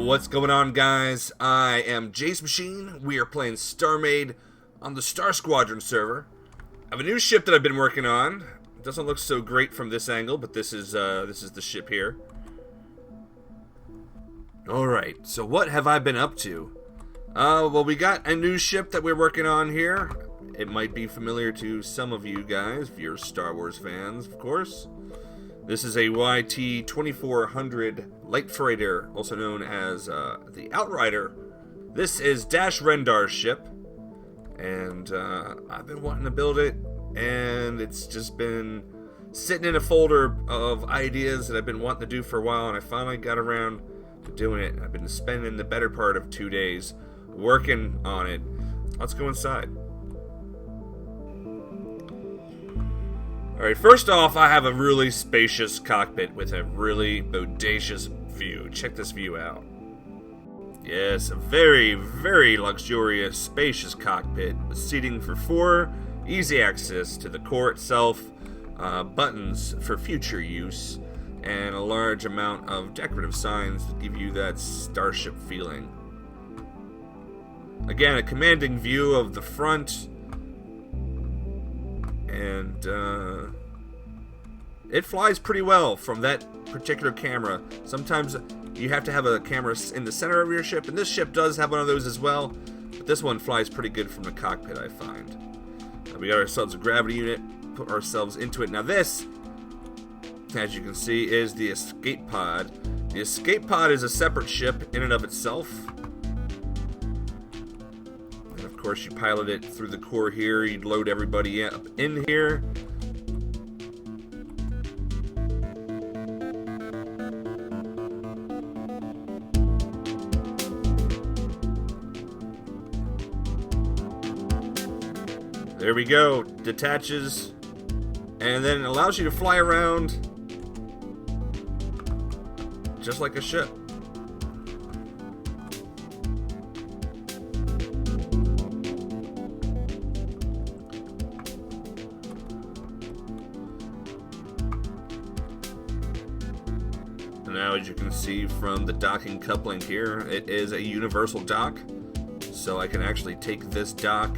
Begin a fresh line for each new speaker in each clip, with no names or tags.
What's going on, guys? I am Jace Machine. We are playing StarMade on the Squadron server. I have a new ship that I've been working on. It doesn't look so great from this angle, but this is the ship here. Alright, so what have I been up to? Well, we got a new ship that we're working on here. It might be familiar to some of you guys, if you're Star Wars fans, of course. This is a YT-2400 light freighter, also known as the Outrider. This is Dash Rendar's ship, and I've been wanting to build it, and it's just been sitting in a folder of ideas that I've been wanting to do for a while, and I finally got around to doing it. I've been spending the better part of 2 days working on it. Let's go inside. Alright, first off, I have a really spacious cockpit with a really bodacious view. Check this view out. Yes, a very, very luxurious, spacious cockpit with seating for 4, easy access to the core itself, buttons for future use, and a large amount of decorative signs to give you that starship feeling. Again, a commanding view of the front, and it flies pretty well from that particular camera. Sometimes you have to have a camera in the center of your ship, and this ship does have one of those as well, but this one flies pretty good from the cockpit, I find. We got ourselves a gravity unit, put ourselves into it. Now this, as you can see, is the escape pod. The escape pod is a separate ship in and of itself. Of course, you pilot it through the core here. You'd load everybody up in here. There we go. Detaches, and then it allows you to fly around just like a ship. Now, as you can see from the docking coupling here, it is a universal dock, so I can actually take this dock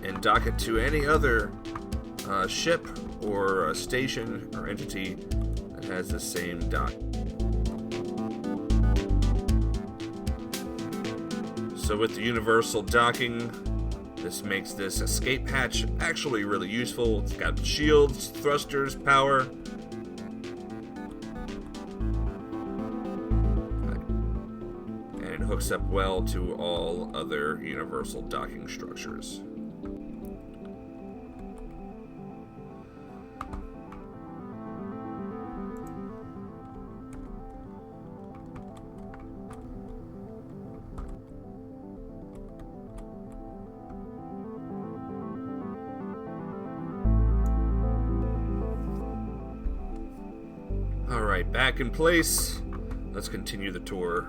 and dock it to any other ship or station or entity that has the same dock. So with the universal docking, this makes this escape hatch actually really useful. It's got shields, thrusters, power. Hooks up well to all other universal docking structures. Alright, back in place. Let's continue the tour.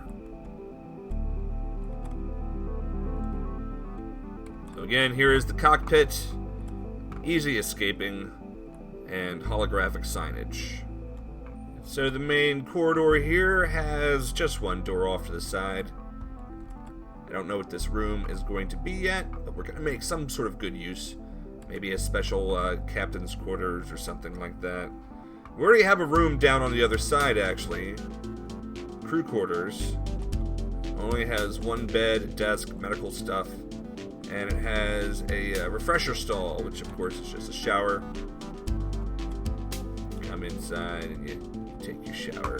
Again, here is the cockpit, easy escaping, and holographic signage. So the main corridor here has just one door off to the side. I don't know what this room is going to be yet, but we're going to make some sort of good use. Maybe a special captain's quarters or something like that. We already have a room down on the other side, actually. Crew quarters. Only has one bed, desk, medical stuff. And it has a refresher stall, which of course is just a shower. Come inside and you take your shower.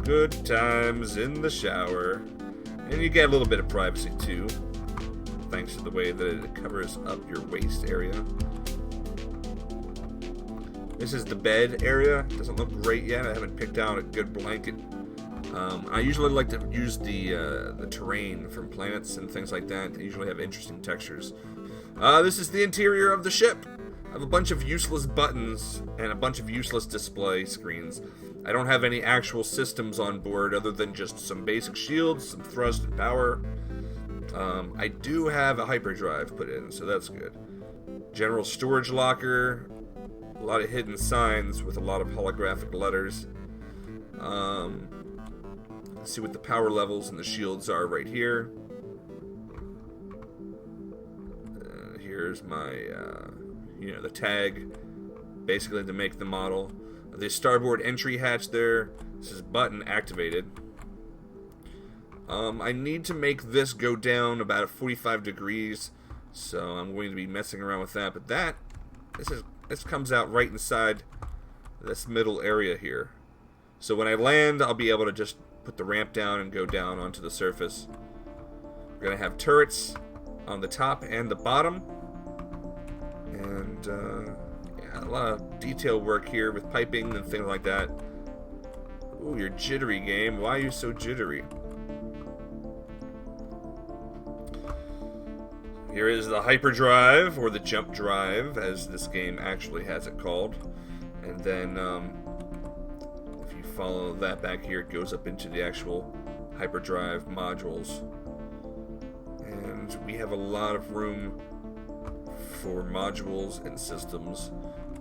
Good times in the shower. And you get a little bit of privacy too, thanks to the way that it covers up your waist area. This is the bed area. Doesn't look great yet. I haven't picked out a good blanket. I usually like to use the terrain from planets and things like that. They usually have interesting textures. This is the interior of the ship. I have a bunch of useless buttons and a bunch of useless display screens. I don't have any actual systems on board other than just some basic shields, some thrust and power. I do have a hyperdrive put in, so that's good. General storage locker. A lot of hidden signs with a lot of holographic letters. Let's see what the power levels and the shields are right here. Here's my, the tag, basically to make the model. The starboard entry hatch there. This is button activated. I need to make this go down about 45 degrees, so I'm going to be messing around with that. But this comes out right inside this middle area here. So when I land, I'll be able to just put the ramp down and go down onto the surface. We're going to have turrets on the top and the bottom. And, yeah, a lot of detail work here with piping and things like that. Ooh, you're jittery, game. Why are you so jittery? Here is the hyperdrive, or the jump drive, as this game actually has it called. And then, if you follow that back here, it goes up into the actual hyperdrive modules. And we have a lot of room for modules and systems.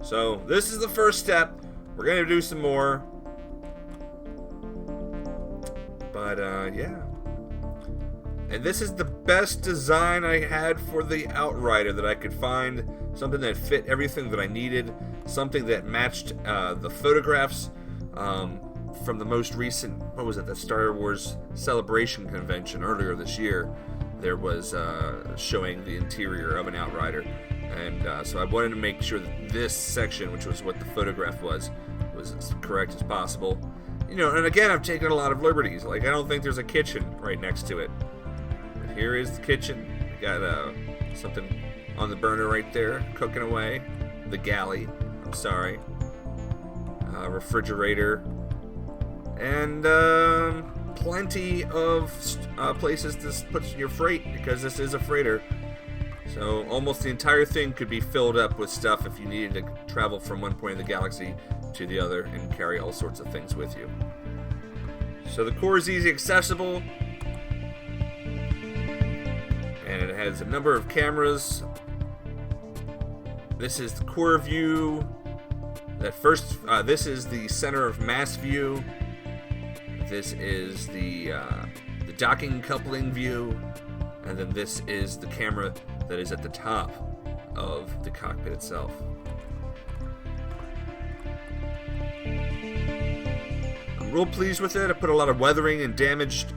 So, this is the first step. We're going to do some more. But, yeah. And this is the best design I had for the Outrider that I could find. Something that fit everything that I needed. Something that matched the photographs from the most recent, what was it, the Star Wars Celebration convention earlier this year. There was showing the interior of an Outrider. And so I wanted to make sure that this section, which was what the photograph was as correct as possible. And again, I've taken a lot of liberties. Like, I don't think there's a kitchen right next to it. But here is the kitchen. We got something on the burner right there, cooking away. The galley, I'm sorry. Refrigerator. And plenty of places to put your freight, because this is a freighter. So almost the entire thing could be filled up with stuff if you needed to travel from one point of the galaxy to the other and carry all sorts of things with you. So the core is easy accessible, and it has a number of cameras. This is the core view. This is the center of mass view. This is the docking coupling view, and then this is the camera that is at the top of the cockpit itself. I'm real pleased with it. I put a lot of weathering and damaged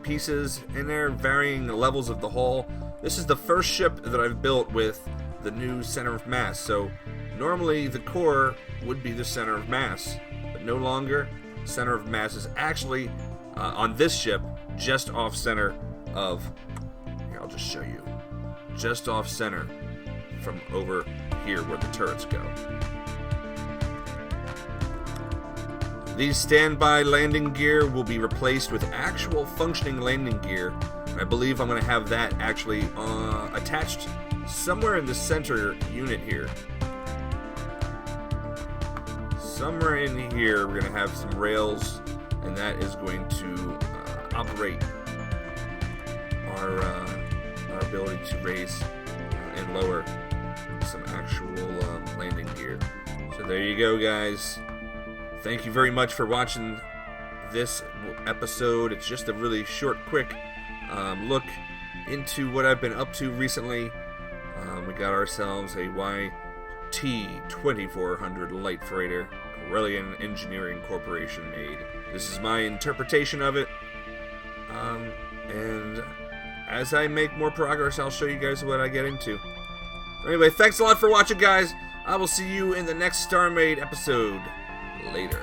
pieces in there, varying levels of the hull. This is the first ship that I've built with the new center of mass. So normally the core would be the center of mass, but no longer. Center of mass is actually on this ship just off center of, here, I'll just show you, just off center from over here where the turrets go. These standby landing gear will be replaced with actual functioning landing gear. I believe I'm going to have that actually attached somewhere in the center unit here. Somewhere in here we're going to have some rails, and that is going to operate our ability to raise and lower some actual landing gear. So there you go, guys. Thank you very much for watching this episode. It's just a really short, quick look into what I've been up to recently. We got ourselves a YT-2400 light freighter, Corellian Engineering Corporation made. This is my interpretation of it. And as I make more progress, I'll show you guys what I get into. Anyway, thanks a lot for watching, guys. I will see you in the next StarMade episode. Later.